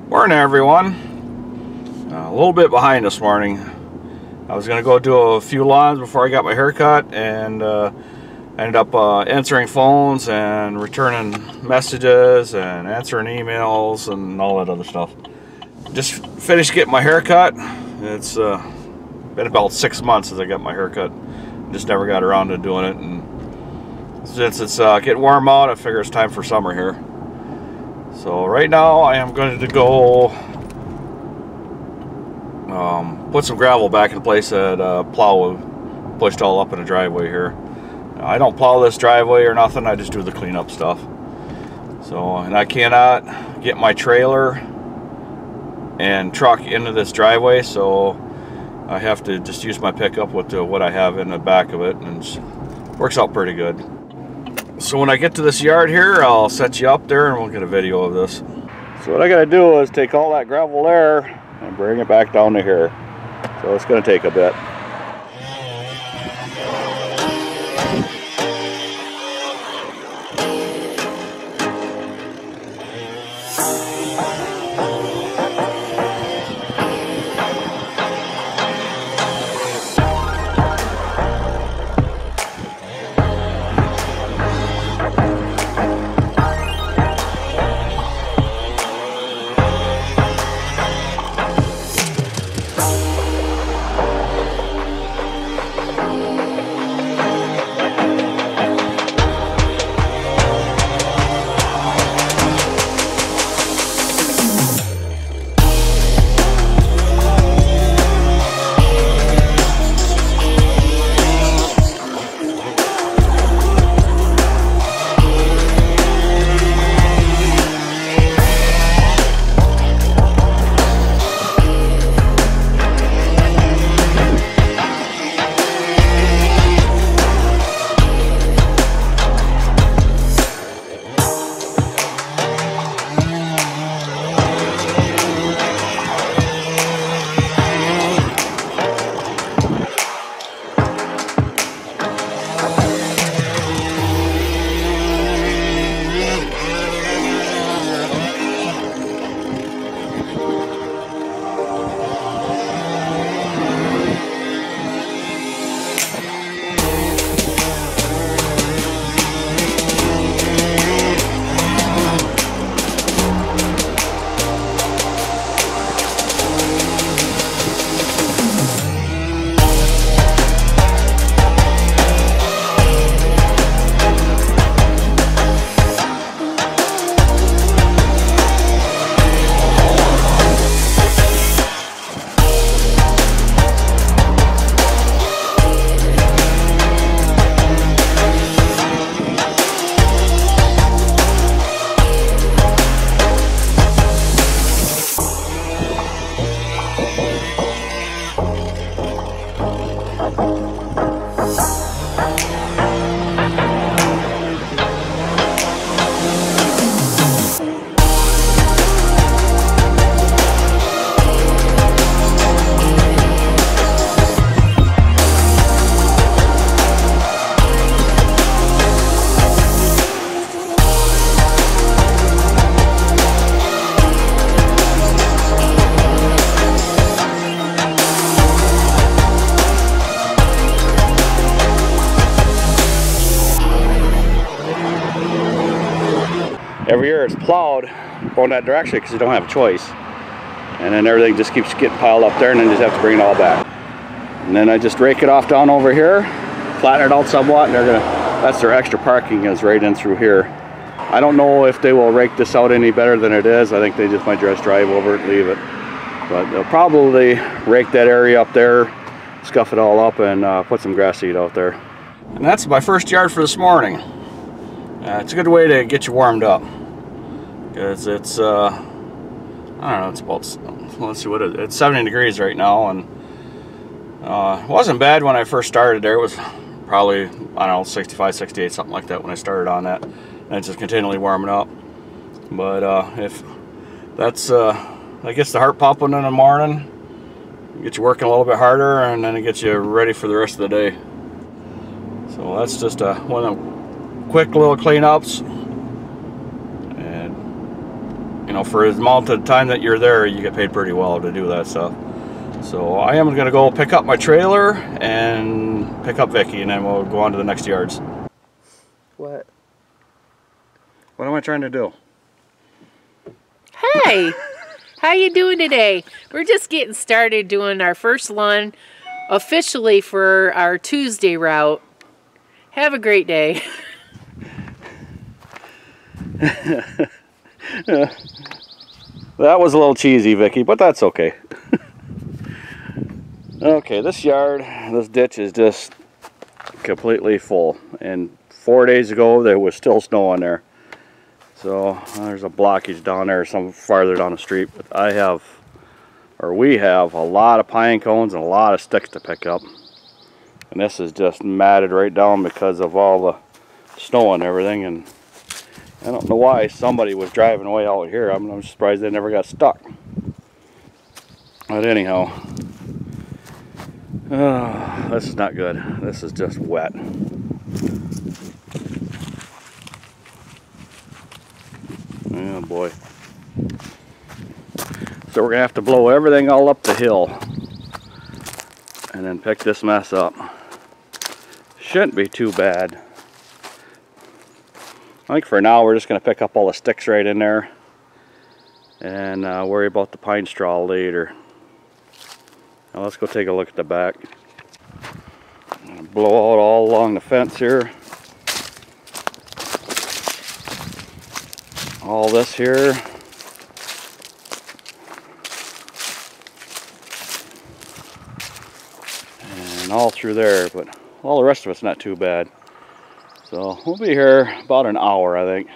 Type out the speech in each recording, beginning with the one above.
Morning, everyone. A little bit behind this morning. I was going to go do a few lawns before I got my haircut, and ended up answering phones and returning messages and answering emails and all that other stuff. Just finished getting my haircut. It's been about 6 months since I got my haircut. Just never got around to doing it, and since it's getting warm out, I figure it's time for summer here. So right now I am going to go put some gravel back in place that plow pushed all up in the driveway here. I don't plow this driveway or nothing, I just do the cleanup stuff. So, and I cannot get my trailer and truck into this driveway, so I have to just use my pickup with what I have in the back of it, and it works out pretty good. So when I get to this yard here, I'll set you up there and we'll get a video of this. So what I gotta do is take all that gravel there and bring it back down to here. So it's gonna take a bit. Every year it's plowed going that direction because you don't have a choice, and then everything just keeps getting piled up there, and then you just have to bring it all back. And then I just rake it off down over here, flatten it out somewhat, and that's their extra parking is right in through here. I don't know if they will rake this out any better than it is. I think they just might just drive over it and leave it, but they'll probably rake that area up there, scuff it all up, and put some grass seed out there. And that's my first yard for this morning. It's a good way to get you warmed up, because it's I don't know, it's about, let's see what it is, it's 70 degrees right now, and it wasn't bad when I first started there. It was probably, I don't know, 65, 68, something like that when I started on that, and it's just continually warming up. But if that's that gets the heart pumping in the morning, get you working a little bit harder, and then it gets you ready for the rest of the day. So that's just one of them quick little cleanups, and you know, for the amount of time that you're there, you get paid pretty well to do that stuff. So I am going to go pick up my trailer and pick up Vicky, and then we'll go on to the next yards. What? What am I trying to do? Hey! How you doing today? We're just getting started doing our first run officially for our Tuesday route. Have a great day. That was a little cheesy, Vicky, but that's okay. Okay, this yard, this ditch is just completely full. And 4 days ago, there was still snow on there. So there's a blockage down there, some farther down the street. But we have a lot of pine cones and a lot of sticks to pick up. And this is just matted right down because of all the snow and everything. And I don't know why somebody was driving away out here. I'm surprised they never got stuck. But anyhow, this is not good. This is just wet. Oh boy. So we're gonna have to blow everything all up the hill and then pick this mess up. Shouldn't be too bad. I think for now we're just gonna pick up all the sticks right in there and worry about the pine straw later. Now let's go take a look at the back. I'm gonna blow out all along the fence here. All this here. And all through there, but all the rest of it's not too bad. So we'll be here about an hour, I think.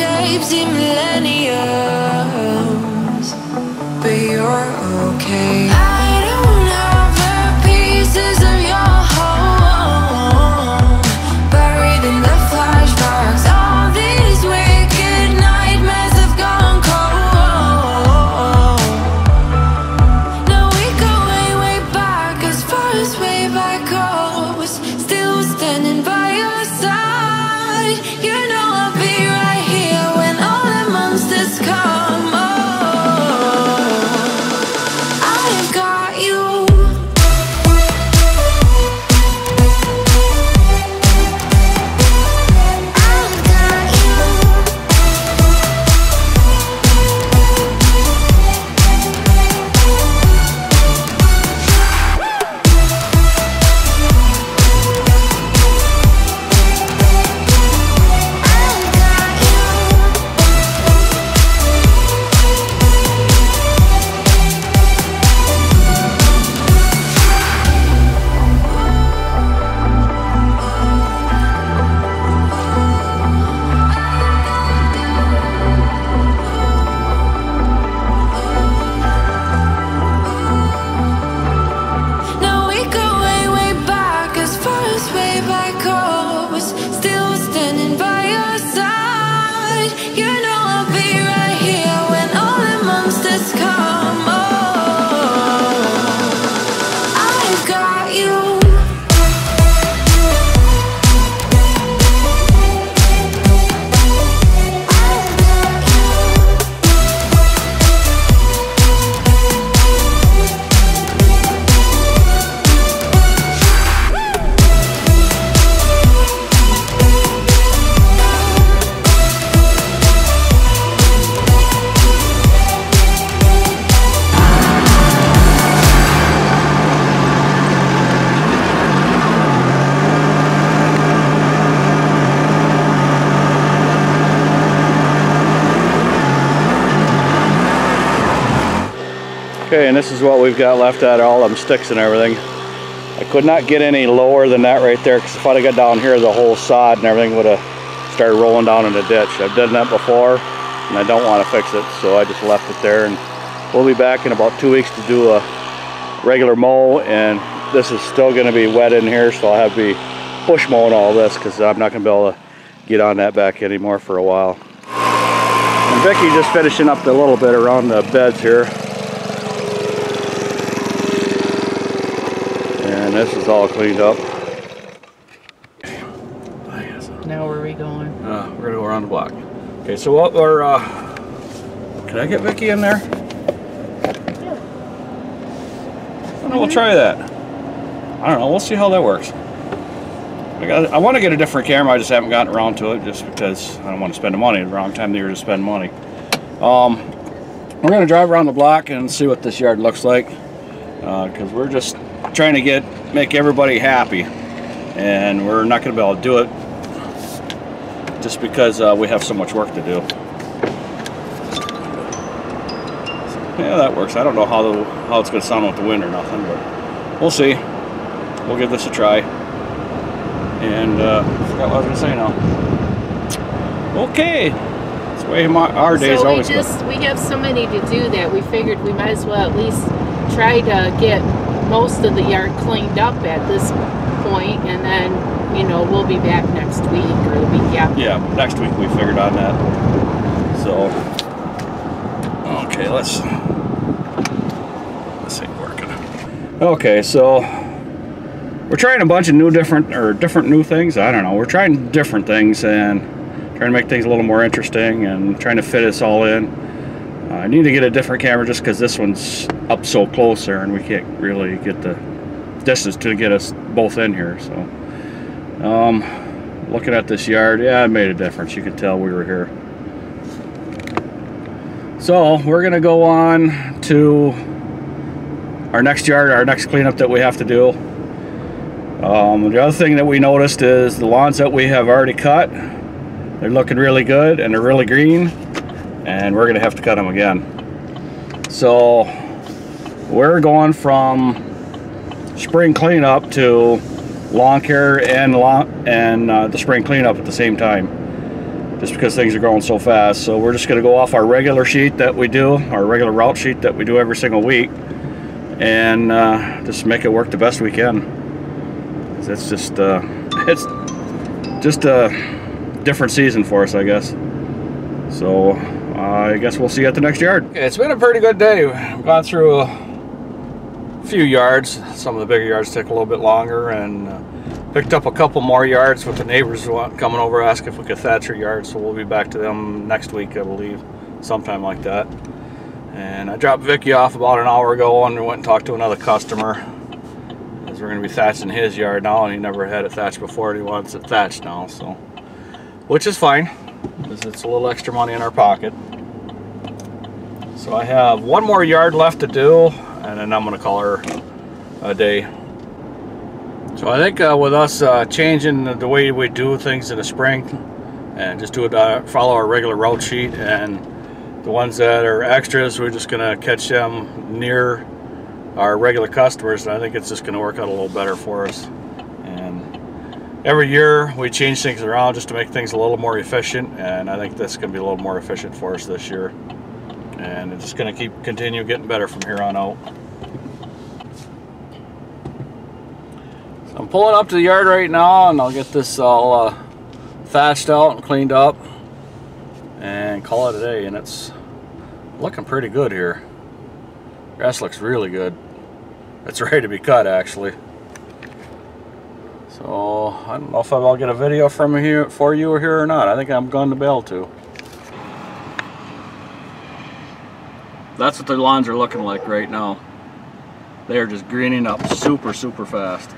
shapes in millenniums, but you're okay. I don't have the pieces of your home buried in the flashbacks. All these wicked nightmares have gone cold. Now we go way, way back, as far as way back goes. Still standing by your side. You know I'll be right here when all the monsters come. Oh, I've got you. I've got you. Now we go way, way back, as far as way back goes. Still standing by your side. You know I'll be right here when all the monsters come. Oh, I've got you. Okay, and this is what we've got left out of all them sticks and everything. I could not get any lower than that right there, because if I'd have got down here, the whole sod and everything would have started rolling down in the ditch. I've done that before, and I don't want to fix it, so I just left it there. And we'll be back in about 2 weeks to do a regular mow, and this is still going to be wet in here, so I'll have to be push mowing all this, because I'm not going to be able to get on that back anymore for a while. And Vicky's just finishing up a little bit around the beds here. And this is all cleaned up. Now where are we going? We're gonna go around the block. Okay, so what we're can I get Vicky in there? Yeah. Well, we'll try that. I don't know, we'll see how that works. I want to get a different camera, I just haven't gotten around to it, just because I don't want to spend the money at the wrong time of the year to spend money. We're gonna drive around the block and see what this yard looks like, because we're just trying to make everybody happy, and we're not going to be able to do it just because we have so much work to do. Yeah, that works. I don't know how it's going to sound with the wind or nothing, but we'll see. We'll give this a try. And I forgot what I was going to say now. Okay, that's the way our days always go. We have so many to do that we figured we might as well at least try to get most of the yard cleaned up at this point, and then, you know, we'll be back next week or the week after. Yeah, next week we figured on that. So, okay, let's see it working. Okay, so we're trying a bunch of different new things. I don't know. We're trying different things and trying to make things a little more interesting and trying to fit us all in. I need to get a different camera just because this one's up so close there and we can't really get the distance to get us both in here. So looking at this yard, yeah, it made a difference. You could tell we were here. So we're gonna go on to our next yard, our next cleanup that we have to do. The other thing that we noticed is the lawns that we have already cut, they're looking really good and they're really green, and we're gonna have to cut them again. So we're going from spring cleanup to lawn care and the spring cleanup at the same time, just because things are going so fast. So we're just going to go off our regular sheet that we do, our regular route sheet that we do every single week, and just make it work the best we can. It's just a different season for us, I guess. So I guess we'll see you at the next yard. Okay, it's been a pretty good day. We've gone through a few yards. Some of the bigger yards take a little bit longer, and picked up a couple more yards with the neighbors coming over asking if we could thatch their yard. So we'll be back to them next week, I believe, sometime like that. And I dropped Vicky off about an hour ago and went and talked to another customer, as we're going to be thatching his yard now, and he never had it thatched before, and he wants it thatched now. So, which is fine, because it's a little extra money in our pocket. So I have one more yard left to do, and then I'm going to call her a day. So I think with us changing the way we do things in the spring, and just follow our regular route sheet, and the ones that are extras, we're just going to catch them near our regular customers, and I think it's just going to work out a little better for us. And every year we change things around just to make things a little more efficient, and I think this is going to be a little more efficient for us this year. And it's just going to continue getting better from here on out. So I'm pulling up to the yard right now, and I'll get this all thatched out and cleaned up and call it a day. And it's looking pretty good here. Grass looks really good. It's ready to be cut, actually. So I don't know if I'll get a video from here for you here or not. I think I'm going to be able to. That's what the lawns are looking like right now. They are just greening up super fast.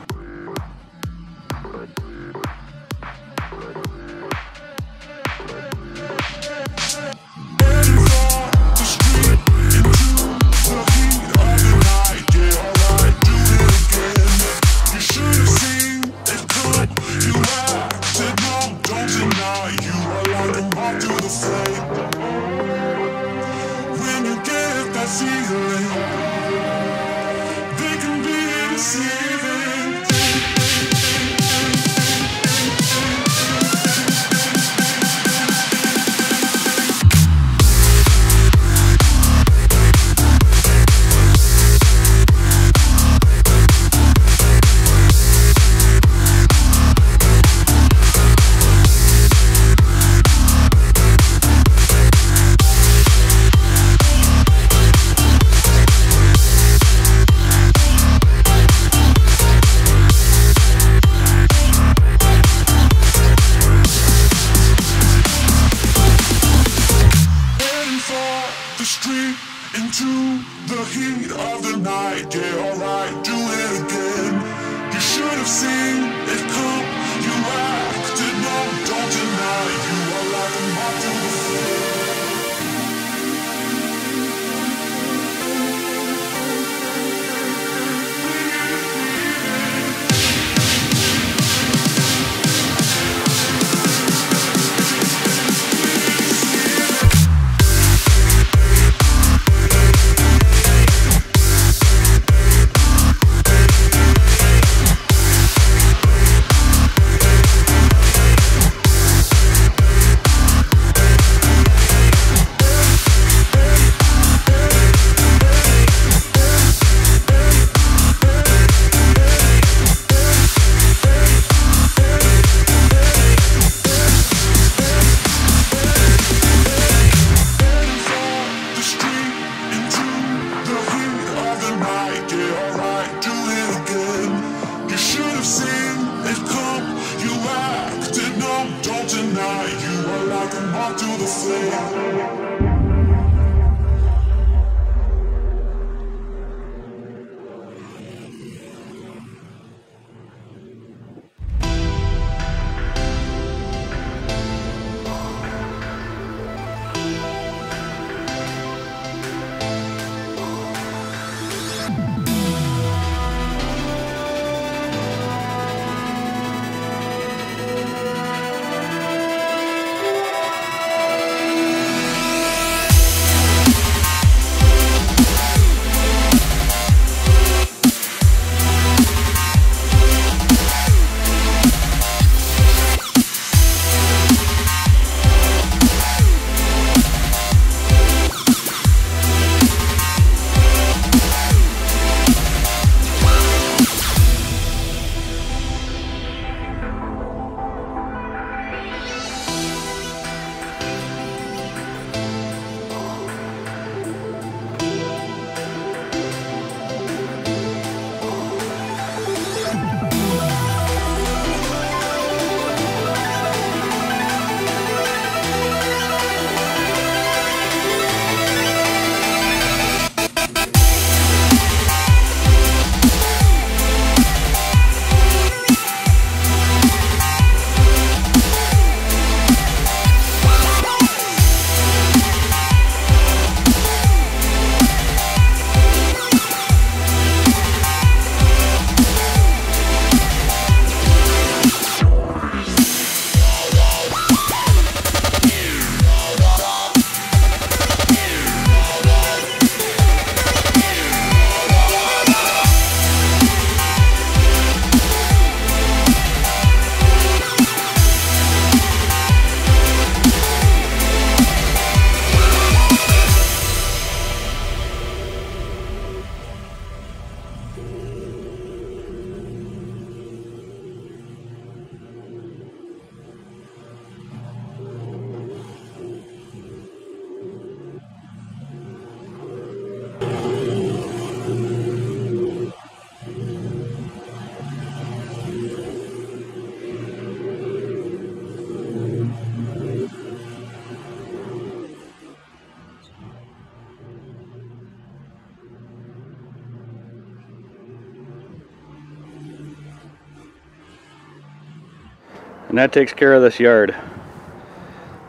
And that takes care of this yard.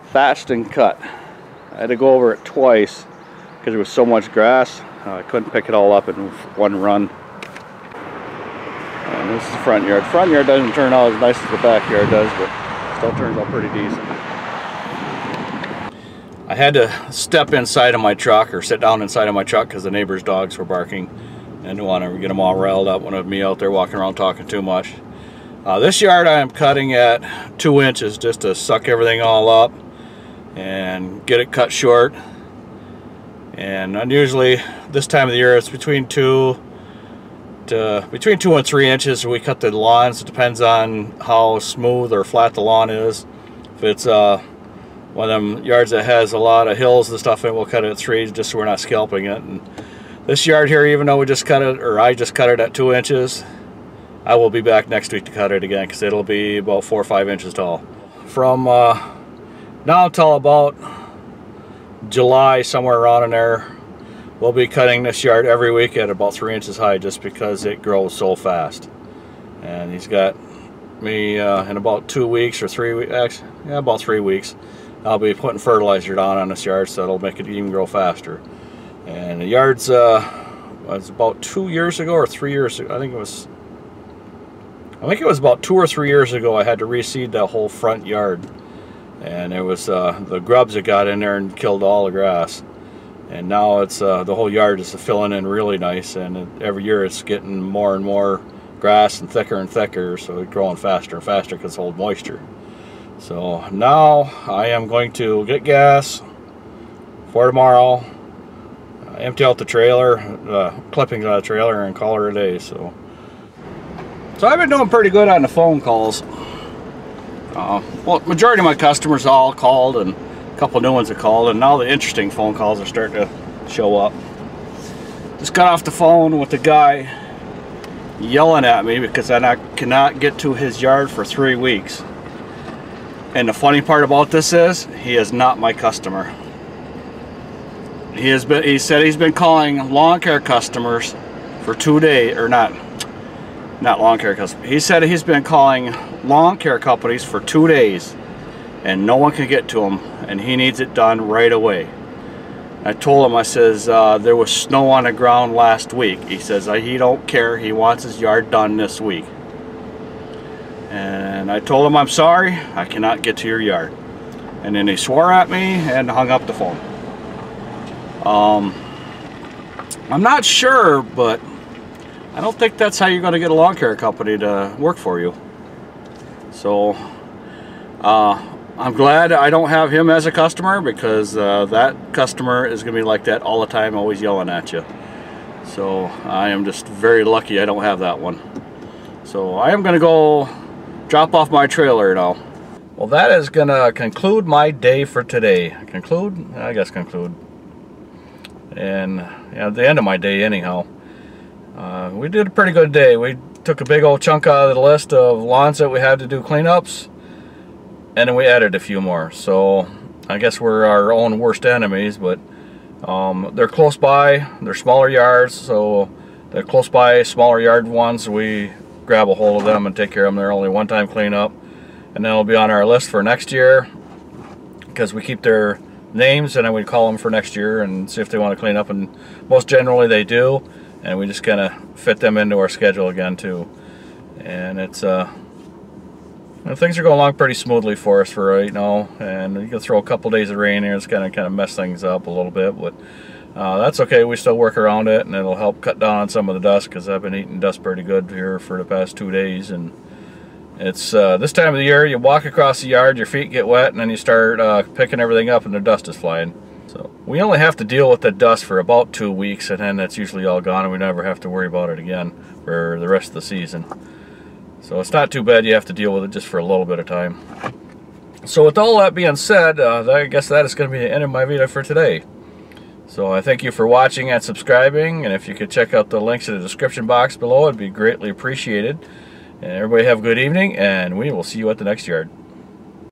Thatched and cut. I had to go over it twice because there was so much grass. I couldn't pick it all up in one run. And this is the front yard. Front yard doesn't turn out as nice as the backyard does, but still turns out pretty decent. I had to step inside of my truck, or sit down inside of my truck, because the neighbor's dogs were barking and didn't want to get them all riled up when it was me out there walking around talking too much. This yard I am cutting at 2 inches just to suck everything all up and get it cut short. And unusually this time of the year it's between 2 and 3 inches. We cut the lawns. It depends on how smooth or flat the lawn is. If it's one of them yards that has a lot of hills and stuff in, we'll cut it at 3 just so we're not scalping it. And this yard here, even though we just cut it, or I just cut it at 2 inches, I will be back next week to cut it again because it'll be about 4 or 5 inches tall. From now until about July, somewhere around in there, we'll be cutting this yard every week at about 3 inches high, just because it grows so fast. And he's got me in about 2 weeks or 3 weeks, actually, yeah, about 3 weeks, I'll be putting fertilizer down on this yard, so it'll make it even grow faster. And the yard's was about 2 years ago or 3 years ago. I think it was about 2 or 3 years ago I had to reseed that whole front yard. And it was the grubs that got in there and killed all the grass. And now it's the whole yard is filling in really nice, and every year it's getting more and more grass and thicker, so it's growing faster and faster because it holds moisture. So now I am going to get gas for tomorrow, empty out the trailer, clippings on the trailer, and call her a day. So I've been doing pretty good on the phone calls. Well, majority of my customers all called, and a couple new ones have called, and now the interesting phone calls are starting to show up. Just got off the phone with the guy yelling at me because I cannot get to his yard for 3 weeks. And the funny part about this is, he is not my customer. He said he's been calling lawn care customers for 2 days, or not lawn care customers. He said he's been calling lawn care companies for 2 days, and no one can get to him, and he needs it done right away. I told him, I says, there was snow on the ground last week. He says he don't care, he wants his yard done this week. And I told him, I'm sorry, I cannot get to your yard. And then he swore at me and hung up the phone. I'm not sure, but I don't think that's how you're going to get a lawn care company to work for you. So I'm glad I don't have him as a customer, because that customer is going to be like that all the time, always yelling at you. So I am just very lucky I don't have that one. So I am going to go drop off my trailer now. Well, that is going to conclude my day for today. Conclude? I guess conclude. And yeah, the end of my day anyhow. We did a pretty good day. We took a big old chunk out of the list of lawns that we had to do cleanups, and then we added a few more. So I guess we're our own worst enemies, but they're close by. They're smaller yards, so the close by smaller yard ones, we grab a hold of them and take care of them. They're only one-time cleanup, and then it'll be on our list for next year, because we keep their names and then we call them for next year and see if they want to clean up, and most generally they do, and we just kind of fit them into our schedule again too. And it's things are going along pretty smoothly for us for right now, and you can throw a couple days of rain here, it's kind of mess things up a little bit, but that's okay. We still work around it, and it'll help cut down on some of the dust, because I've been eating dust pretty good here for the past 2 days. And it's this time of the year, you walk across the yard, your feet get wet, and then you start picking everything up and the dust is flying. So we only have to deal with the dust for about 2 weeks, and then that's usually all gone, and we never have to worry about it again for the rest of the season. So it's not too bad you have to deal with it just for a little bit of time. So with all that being said, I guess that is going to be the end of my video for today. So I thank you for watching and subscribing, and if you could check out the links in the description box below, it'd be greatly appreciated. And everybody have a good evening, and we will see you at the next yard.